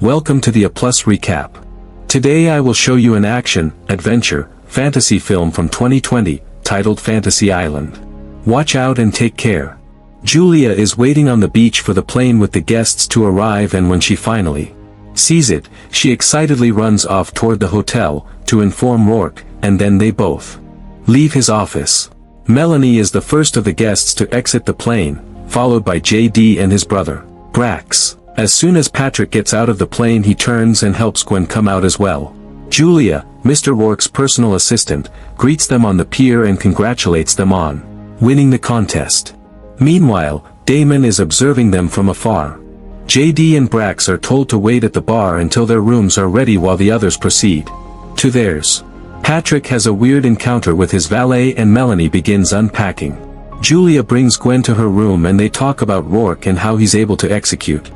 Welcome to the A Plus Recap. Today I will show you an action, adventure, fantasy film from 2020, titled Fantasy Island. Watch out and take care. Julia is waiting on the beach for the plane with the guests to arrive, and when she finally sees it, she excitedly runs off toward the hotel, to inform Rourke, and then they both leave his office. Melanie is the first of the guests to exit the plane, followed by JD and his brother, Brax. As soon as Patrick gets out of the plane, he turns and helps Gwen come out as well. Julia, Mr. Rourke's personal assistant, greets them on the pier and congratulates them on winning the contest. Meanwhile, Damon is observing them from afar. JD and Brax are told to wait at the bar until their rooms are ready while the others proceed to theirs. Patrick has a weird encounter with his valet and Melanie begins unpacking. Julia brings Gwen to her room and they talk about Rourke and how he's able to execute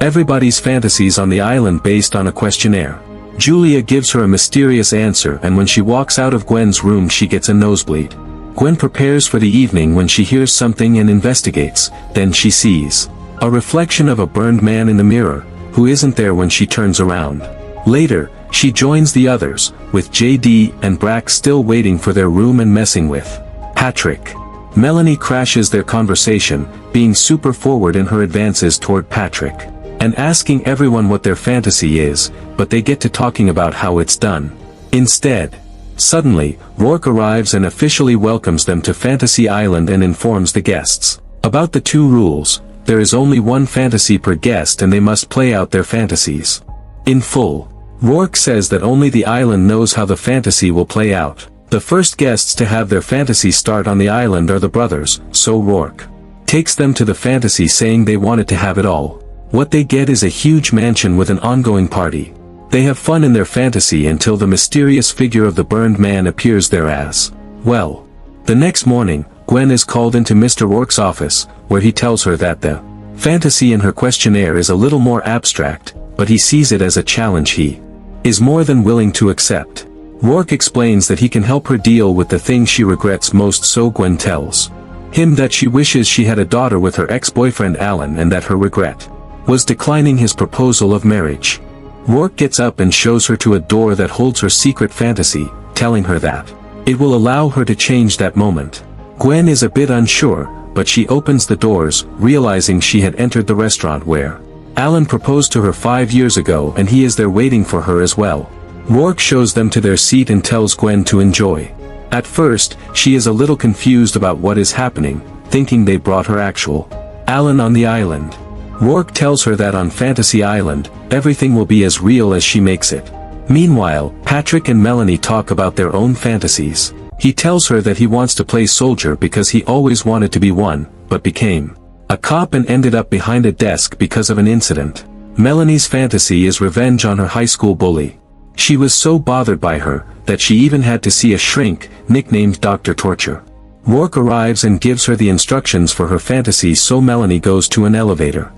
everybody's fantasies on the island based on a questionnaire. Julia gives her a mysterious answer, and when she walks out of Gwen's room she gets a nosebleed. Gwen prepares for the evening when she hears something and investigates, then she sees a reflection of a burned man in the mirror, who isn't there when she turns around. Later, she joins the others, with JD and Brax still waiting for their room and messing with Patrick. Melanie crashes their conversation, being super forward in her advances toward Patrick, and asking everyone what their fantasy is, but they get to talking about how it's done. Instead, suddenly, Rourke arrives and officially welcomes them to Fantasy Island and informs the guests about the two rules. There is only one fantasy per guest and they must play out their fantasies in full. Rourke says that only the island knows how the fantasy will play out. The first guests to have their fantasy start on the island are the brothers, so Rourke takes them to the fantasy saying they wanted to have it all. What they get is a huge mansion with an ongoing party. They have fun in their fantasy until the mysterious figure of the burned man appears there as well. The next morning, Gwen is called into Mr. Rourke's office, where he tells her that the fantasy in her questionnaire is a little more abstract, but he sees it as a challenge he is more than willing to accept. Rourke explains that he can help her deal with the thing she regrets most, so Gwen tells him that she wishes she had a daughter with her ex-boyfriend Alan and that her regret was declining his proposal of marriage. Rourke gets up and shows her to a door that holds her secret fantasy, telling her that it will allow her to change that moment. Gwen is a bit unsure, but she opens the doors, realizing she had entered the restaurant where Alan proposed to her 5 years ago, and he is there waiting for her as well. Rourke shows them to their seat and tells Gwen to enjoy. At first, she is a little confused about what is happening, thinking they brought her actual Alan on the island. Rourke tells her that on Fantasy Island, everything will be as real as she makes it. Meanwhile, Patrick and Melanie talk about their own fantasies. He tells her that he wants to play soldier because he always wanted to be one, but became a cop and ended up behind a desk because of an incident. Melanie's fantasy is revenge on her high school bully. She was so bothered by her, that she even had to see a shrink, nicknamed Dr. Torture. Rourke arrives and gives her the instructions for her fantasy, so Melanie goes to an elevator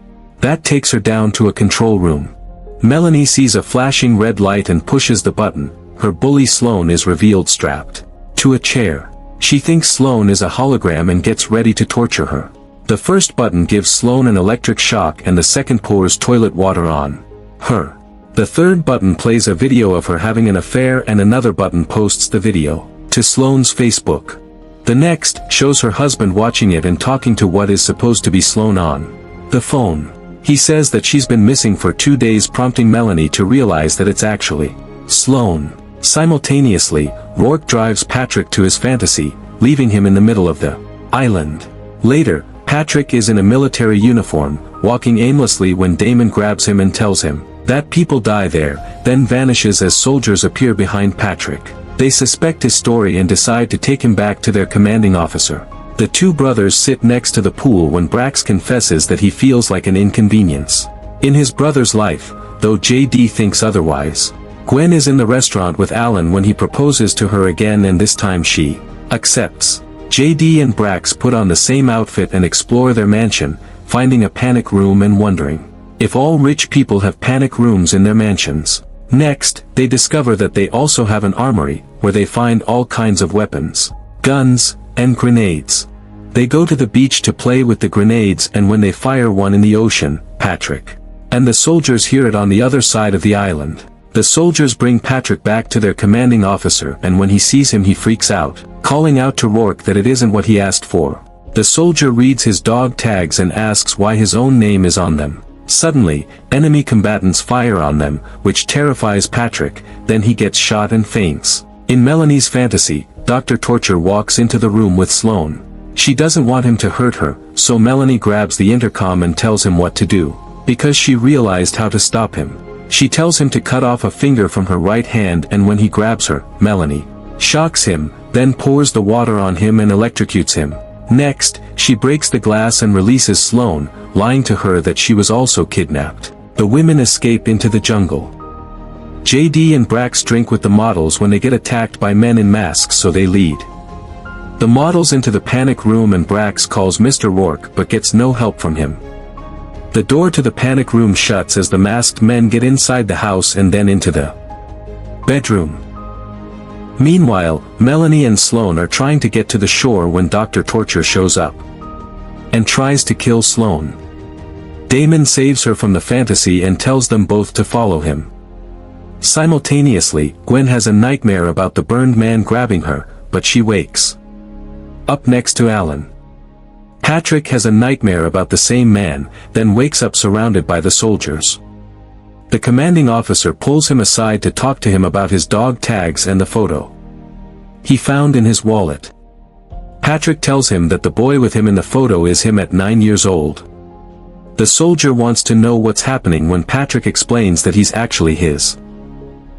that takes her down to a control room. Melanie sees a flashing red light and pushes the button. Her bully Sloane is revealed strapped to a chair. She thinks Sloane is a hologram and gets ready to torture her. The first button gives Sloane an electric shock and the second pours toilet water on her. The third button plays a video of her having an affair and another button posts the video to Sloane's Facebook. The next shows her husband watching it and talking to what is supposed to be Sloane on the phone. He says that she's been missing for 2 days, prompting Melanie to realize that it's actually Sloane. Simultaneously, Rourke drives Patrick to his fantasy, leaving him in the middle of the island. Later, Patrick is in a military uniform, walking aimlessly when Damon grabs him and tells him that people die there, then vanishes as soldiers appear behind Patrick. They suspect his story and decide to take him back to their commanding officer. The two brothers sit next to the pool when Brax confesses that he feels like an inconvenience in his brother's life, though JD thinks otherwise. Gwen is in the restaurant with Alan when he proposes to her again, and this time she accepts. JD and Brax put on the same outfit and explore their mansion, finding a panic room and wondering if all rich people have panic rooms in their mansions. Next, they discover that they also have an armory, where they find all kinds of weapons, guns, and grenades. They go to the beach to play with the grenades, and when they fire one in the ocean, Patrick And the soldiers hear it on the other side of the island. The soldiers bring Patrick back to their commanding officer, and when he sees him he freaks out, calling out to Rourke that it isn't what he asked for. The soldier reads his dog tags and asks why his own name is on them. Suddenly, enemy combatants fire on them, which terrifies Patrick, then he gets shot and faints. In Melanie's fantasy, Dr. Torture walks into the room with Sloane. She doesn't want him to hurt her, so Melanie grabs the intercom and tells him what to do. Because she realized how to stop him. She tells him to cut off a finger from her right hand, and when he grabs her, Melanie shocks him, then pours the water on him and electrocutes him. Next, she breaks the glass and releases Sloane, lying to her that she was also kidnapped. The women escape into the jungle. JD and Brax drink with the models when they get attacked by men in masks, so they lead the models into the panic room, and Brax calls Mr. Rourke but gets no help from him. The door to the panic room shuts as the masked men get inside the house and then into the bedroom. Meanwhile, Melanie and Sloane are trying to get to the shore when Dr. Torture shows up and tries to kill Sloane. Damon saves her from the fantasy and tells them both to follow him. Simultaneously, Gwen has a nightmare about the burned man grabbing her, but she wakes up next to Alan. Patrick has a nightmare about the same man, then wakes up surrounded by the soldiers. The commanding officer pulls him aside to talk to him about his dog tags and the photo he found in his wallet. Patrick tells him that the boy with him in the photo is him at 9 years old. The soldier wants to know what's happening when Patrick explains that he's actually his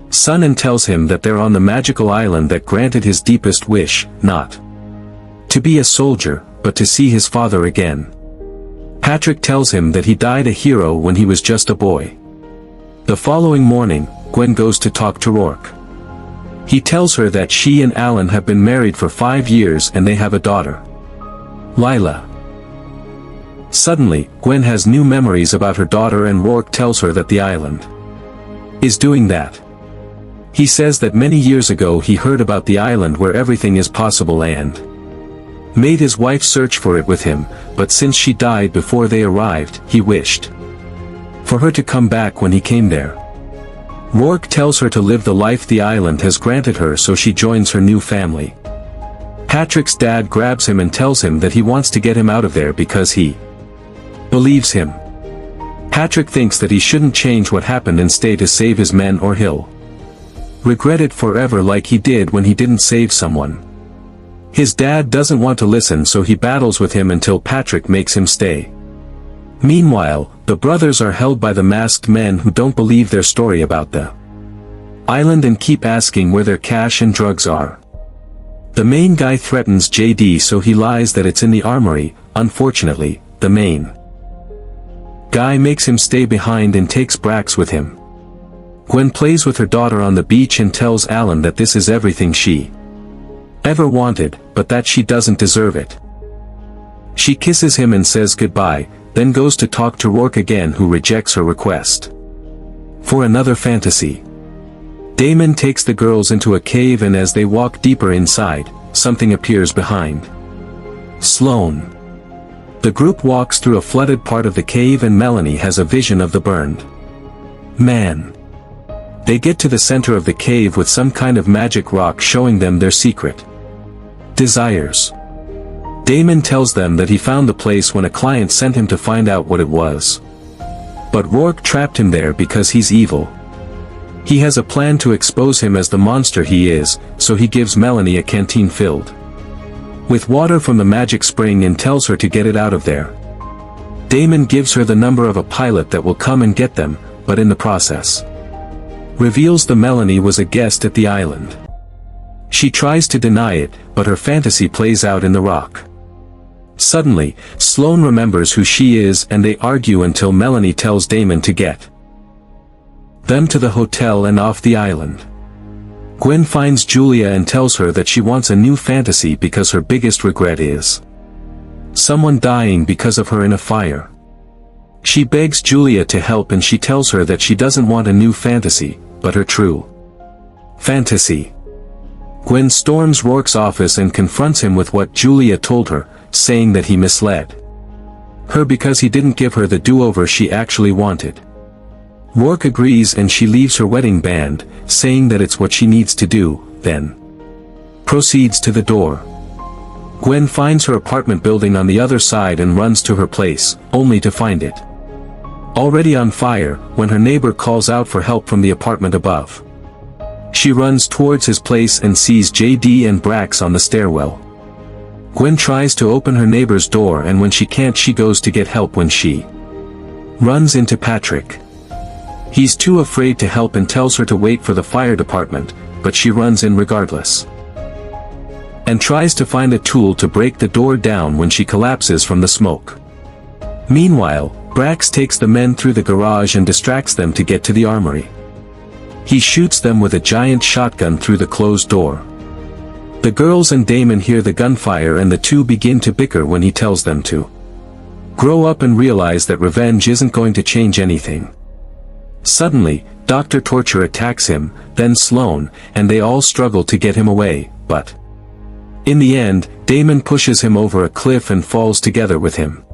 son and tells him that they're on the magical island that granted his deepest wish, not to be a soldier, but to see his father again. Patrick tells him that he died a hero when he was just a boy. The following morning, Gwen goes to talk to Rourke. He tells her that she and Alan have been married for 5 years and they have a daughter, Lila. Suddenly, Gwen has new memories about her daughter, and Rourke tells her that the island is doing that. He says that many years ago he heard about the island where everything is possible and made his wife search for it with him, but since she died before they arrived, he wished for her to come back when he came there. Rourke tells her to live the life the island has granted her, so she joins her new family. Patrick's dad grabs him and tells him that he wants to get him out of there because he believes him. Patrick thinks that he shouldn't change what happened and stay to save his men, or he'll regret it forever like he did when he didn't save someone. His dad doesn't want to listen, so he battles with him until Patrick makes him stay. Meanwhile, the brothers are held by the masked men who don't believe their story about the island and keep asking where their cash and drugs are. The main guy threatens JD, so he lies that it's in the armory. Unfortunately, the main guy makes him stay behind and takes Brax with him. Gwen plays with her daughter on the beach and tells Alan that this is everything she ever wanted, but that she doesn't deserve it. She kisses him and says goodbye, then goes to talk to Rourke again, who rejects her request for another fantasy. Damon takes the girls into a cave, and as they walk deeper inside, something appears behind Sloane. The group walks through a flooded part of the cave and Melanie has a vision of the burned man. They get to the center of the cave with some kind of magic rock showing them their secret desires. Damon tells them that he found the place when a client sent him to find out what it was. But Rourke trapped him there because he's evil. He has a plan to expose him as the monster he is, so he gives Melanie a canteen filled with water from the magic spring and tells her to get it out of there. Damon gives her the number of a pilot that will come and get them, but in the process reveals the Melanie was a guest at the island. She tries to deny it, but her fantasy plays out in the rock. Suddenly, Sloane remembers who she is and they argue until Melanie tells Damon to get them to the hotel and off the island. Gwen finds Julia and tells her that she wants a new fantasy because her biggest regret is someone dying because of her in a fire. She begs Julia to help and she tells her that she doesn't want a new fantasy, but her true fantasy. Gwen storms Rourke's office and confronts him with what Julia told her, saying that he misled her because he didn't give her the do-over she actually wanted. Rourke agrees and she leaves her wedding band, saying that it's what she needs to do, then proceeds to the door. Gwen finds her apartment building on the other side and runs to her place, only to find it already on fire, when her neighbor calls out for help from the apartment above. She runs towards his place and sees JD and Brax on the stairwell. Gwen tries to open her neighbor's door, and when she can't, she goes to get help when she runs into Patrick. He's too afraid to help and tells her to wait for the fire department, but she runs in regardless and tries to find a tool to break the door down when she collapses from the smoke. Meanwhile, Brax takes the men through the garage and distracts them to get to the armory. He shoots them with a giant shotgun through the closed door. The girls and Damon hear the gunfire and the two begin to bicker when he tells them to grow up and realize that revenge isn't going to change anything. Suddenly, Dr. Torture attacks him, then Sloane, and they all struggle to get him away, but in the end, Damon pushes him over a cliff and falls together with him.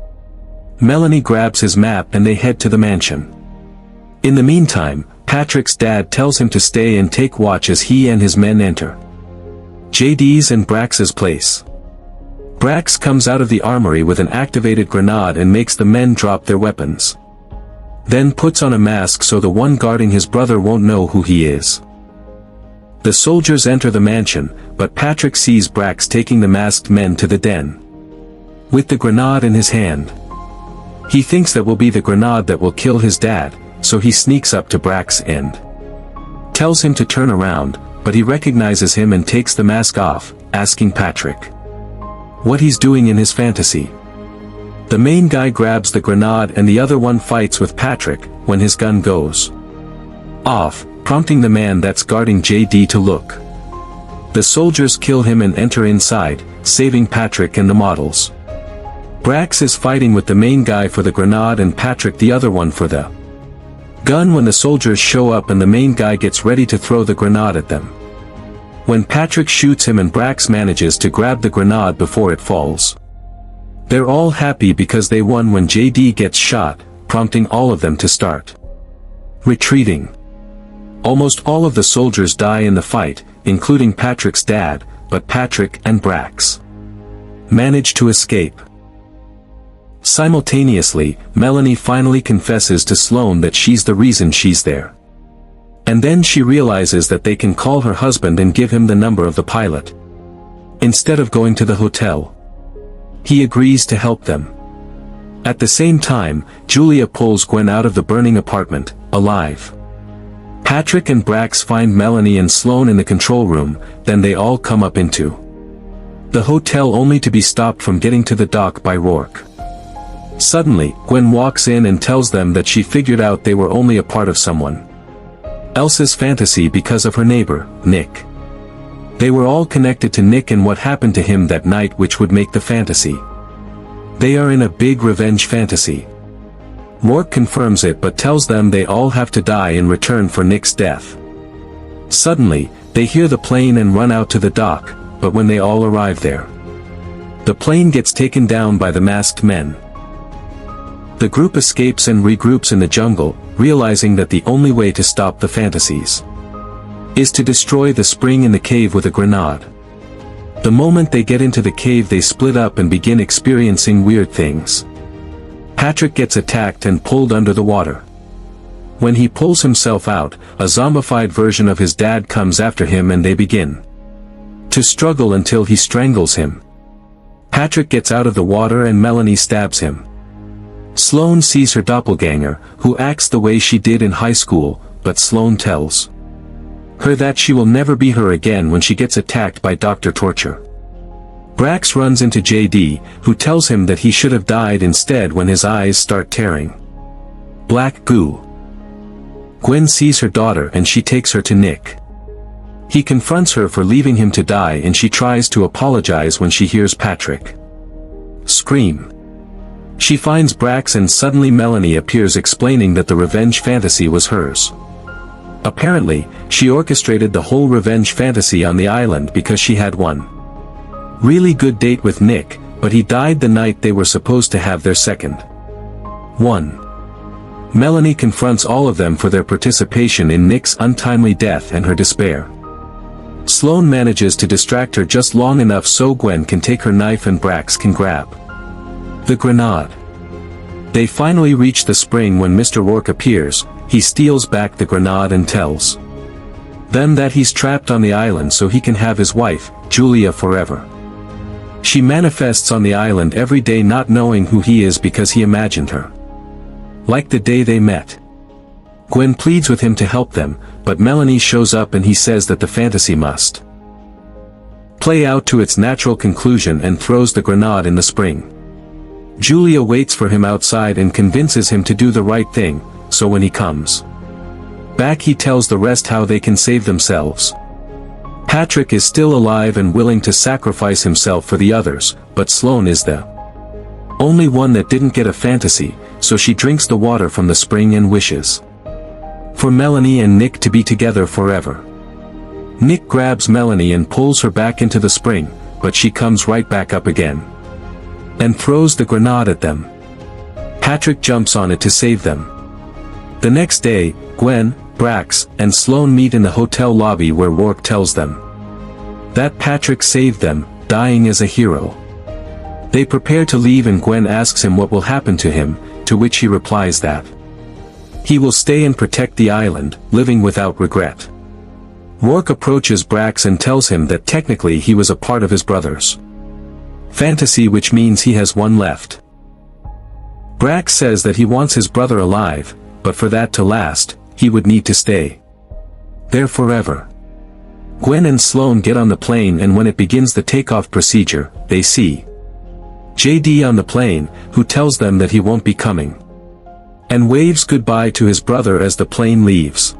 Melanie grabs his map and they head to the mansion. In the meantime, Patrick's dad tells him to stay and take watch as he and his men enter JD's and Brax's place. Brax comes out of the armory with an activated grenade and makes the men drop their weapons. Then puts on a mask so the one guarding his brother won't know who he is. The soldiers enter the mansion, but Patrick sees Brax taking the masked men to the den with the grenade in his hand. He thinks that will be the grenade that will kill his dad, so he sneaks up to Brax and tells him to turn around, but he recognizes him and takes the mask off, asking Patrick what he's doing in his fantasy. The main guy grabs the grenade and the other one fights with Patrick, when his gun goes off, prompting the man that's guarding JD to look. The soldiers kill him and enter inside, saving Patrick and the models. Brax is fighting with the main guy for the grenade and Patrick the other one for the gun when the soldiers show up and the main guy gets ready to throw the grenade at them. When Patrick shoots him and Brax manages to grab the grenade before it falls. They're all happy because they won when JD gets shot, prompting all of them to start retreating. Almost all of the soldiers die in the fight, including Patrick's dad, but Patrick and Brax manage to escape. Simultaneously, Melanie finally confesses to Sloane that she's the reason she's there. And then she realizes that they can call her husband and give him the number of the pilot instead of going to the hotel. He agrees to help them. At the same time, Julia pulls Gwen out of the burning apartment, alive. Patrick and Brax find Melanie and Sloane in the control room, then they all come up into the hotel only to be stopped from getting to the dock by Rourke. Suddenly, Gwen walks in and tells them that she figured out they were only a part of someone else's fantasy because of her neighbor, Nick. They were all connected to Nick and what happened to him that night, which would make the fantasy. They are in a big revenge fantasy. Rourke confirms it but tells them they all have to die in return for Nick's death. Suddenly, they hear the plane and run out to the dock, but when they all arrive there, the plane gets taken down by the masked men. The group escapes and regroups in the jungle, realizing that the only way to stop the fantasies is to destroy the spring in the cave with a grenade. The moment they get into the cave, they split up and begin experiencing weird things. Patrick gets attacked and pulled under the water. When he pulls himself out, a zombified version of his dad comes after him and they begin to struggle until he strangles him. Patrick gets out of the water and Melanie stabs him. Sloane sees her doppelganger, who acts the way she did in high school, but Sloane tells her that she will never be her again when she gets attacked by Dr. Torture. Brax runs into JD, who tells him that he should have died instead when his eyes start tearing black goo. Gwen sees her daughter and she takes her to Nick. He confronts her for leaving him to die and she tries to apologize when she hears Patrick scream. She finds Brax and suddenly Melanie appears explaining that the revenge fantasy was hers. Apparently, she orchestrated the whole revenge fantasy on the island because she had one really good date with Nick, but he died the night they were supposed to have their second one. Melanie confronts all of them for their participation in Nick's untimely death and her despair. Sloane manages to distract her just long enough so Gwen can take her knife and Brax can grab the grenade. They finally reach the spring when Mr. Rourke appears. He steals back the grenade and tells them that he's trapped on the island so he can have his wife, Julia, forever. She manifests on the island every day not knowing who he is because he imagined her. Like the day they met. Gwen pleads with him to help them, but Melanie shows up and he says that the fantasy must play out to its natural conclusion and throws the grenade in the spring. Julia waits for him outside and convinces him to do the right thing, so when he comes back he tells the rest how they can save themselves. Patrick is still alive and willing to sacrifice himself for the others, but Sloane is the only one that didn't get a fantasy, so she drinks the water from the spring and wishes for Melanie and Nick to be together forever. Nick grabs Melanie and pulls her back into the spring, but she comes right back up again and throws the grenade at them. Patrick jumps on it to save them. The next day, Gwen, Brax, and Sloane meet in the hotel lobby where Rourke tells them that Patrick saved them, dying as a hero. They prepare to leave and Gwen asks him what will happen to him, to which he replies that he will stay and protect the island, living without regret. Rourke approaches Brax and tells him that technically he was a part of his brother's fantasy, which means he has one left. Brax says that he wants his brother alive, but for that to last, he would need to stay there forever. Gwen and Sloane get on the plane and when it begins the takeoff procedure, they see JD on the plane, who tells them that he won't be coming and waves goodbye to his brother as the plane leaves.